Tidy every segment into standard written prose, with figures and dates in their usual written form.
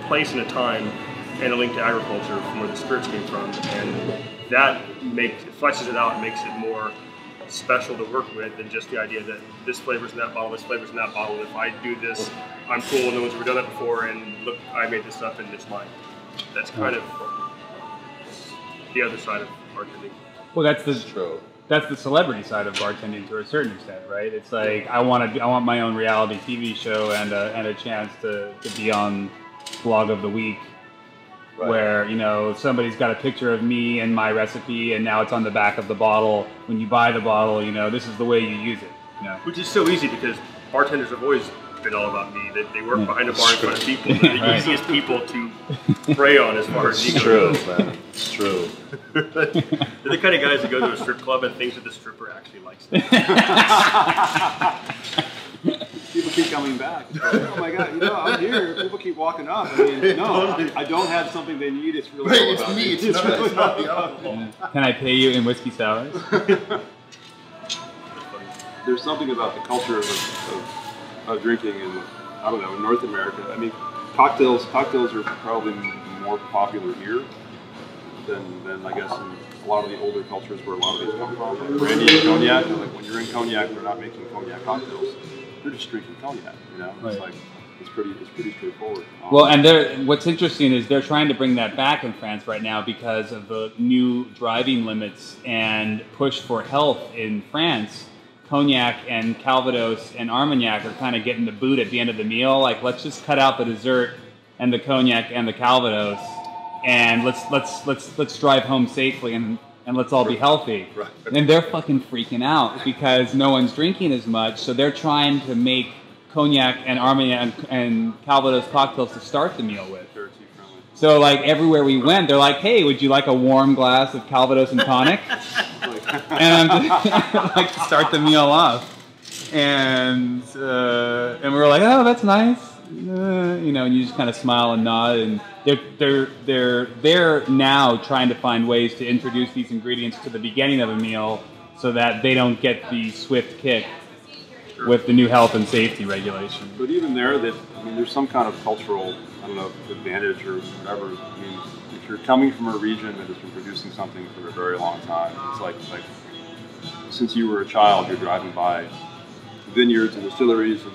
place and a time and a link to agriculture from where the spirits came from, and that fleshes it out and makes it more special to work with than just the idea that this flavor's in that bottle, this flavor's in that bottle. If I do this, I'm cool. No one's ever done that before, and look, I made this up and it's mine. That's kind of the other side of bartending. Well, that's the celebrity side of bartending to a certain extent, right? It's like I want my own reality TV show and a chance to be on Vlog of the Week. Right. Where, you know, somebody's got a picture of me and my recipe, and now it's on the back of the bottle. When you buy the bottle, you know, this is the way you use it. You know? Which is so easy because bartenders have always been all about me. They work behind a bar in front of people. They're the easiest people to prey on as far as ego goes. Man. It's true. They're the kind of guys that go to a strip club and thinks that the stripper actually likes them. People keep coming back. Oh my God, you know, I'm here. People keep walking up. I mean, no, I don't have something they need. It's really all about me. It's really not the alcohol. Yeah. Can I pay you in whiskey sours? There's something about the culture of drinking in, I don't know, in North America. I mean, cocktails are probably more popular here than I guess in a lot of the older cultures where a lot of these come from. Like brandy and cognac. Like when you're in cognac, they're not making cognac cocktails. They're just drinking cognac, you know. It's like it's pretty straightforward. Well, and what's interesting is they're trying to bring that back in France right now because of the new driving limits and push for health in France. Cognac and Calvados and Armagnac are kind of getting the boot at the end of the meal. Like, let's just cut out the dessert and the cognac and the Calvados, and let's drive home safely and let's all be healthy. Right. And they're fucking freaking out because no one's drinking as much, so they're trying to make cognac and Armagnac and Calvados cocktails to start the meal with. So like everywhere we went, they're like, "Hey, would you like a warm glass of Calvados and tonic?" And like to start the meal off. And we were like, "Oh, that's nice." You know, and you just kind of smile and nod, and they're now trying to find ways to introduce these ingredients to the beginning of a meal so that they don't get the swift kick with the new health and safety regulations. But even there, there's some kind of cultural, I don't know, advantage or whatever. I mean, if you're coming from a region that has been producing something for a very long time, it's like since you were a child, you're driving by vineyards and distilleries, and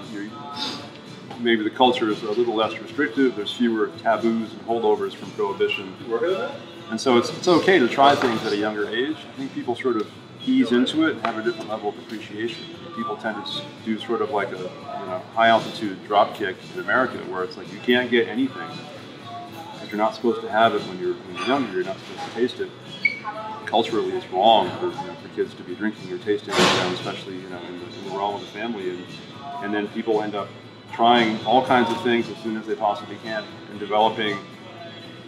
maybe the culture is a little less restrictive. There's fewer taboos and holdovers from prohibition. And so it's okay to try things at a younger age. I think people sort of ease into it and have a different level of appreciation. People tend to do sort of like a high altitude drop kick in America, where it's like you can't get anything because you're not supposed to have it when you're younger. You're not supposed to taste it. Culturally, it's wrong for kids to be drinking or tasting it, especially in the realm of the family. And then people end up trying all kinds of things as soon as they possibly can and developing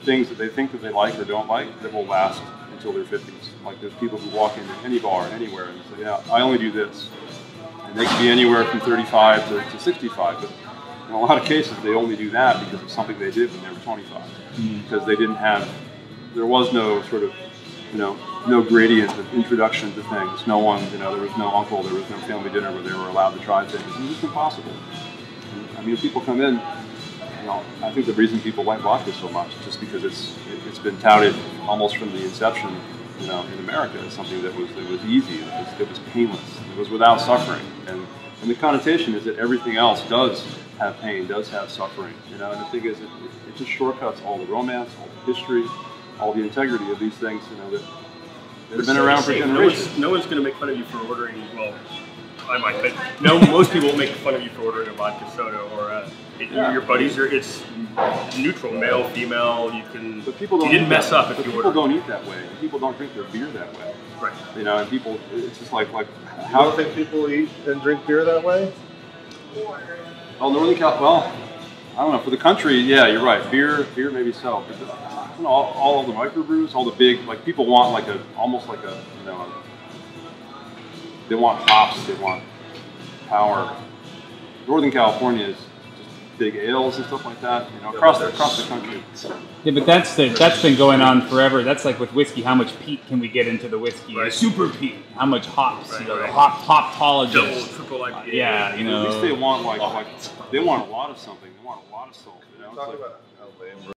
things that they think that they like or don't like that will last until their 50s. Like there's people who walk into any bar anywhere and say, "Yeah, I only do this." And they can be anywhere from 35 to 65, but in a lot of cases they only do that because of something they did when they were 25. Because they didn't have, there was no sort of, no gradient of introduction to things. No one, there was no uncle, there was no family dinner where they were allowed to try things. It was just impossible. I mean, if people come in, I think the reason people like vodka so much is just because it's been touted almost from the inception, in America as something that was easy, it was painless, it was without suffering, and the connotation is that everything else does have pain, does have suffering, and the thing is, it just shortcuts all the romance, all the history, all the integrity of these things, that have been around for generations. No one's going to make fun of you for ordering. Well, I might, but most people will make fun of you for ordering a vodka soda or your buddies. It's neutral, male, female. You can. But people don't. You didn't mess up if you order. People don't eat that way. People don't drink their beer that way. Right. And people. It's just like how do you think people eat and drink beer that way? Well, Northern Cal. Well, I don't know. For the country, yeah, you're right. Beer maybe so. But all of the microbrews, all the big people want almost like a they want hops, they want power. Northern California is just big ales and stuff like that, across the country. Yeah, but that's been going on forever. That's like with whiskey. How much peat can we get into the whiskey? Right. Super peat. How much hops? Right, the hopologist. Double, triple IPA. Yeah, At least they want they want a lot of something. They want a lot of salt. Talk about How lame.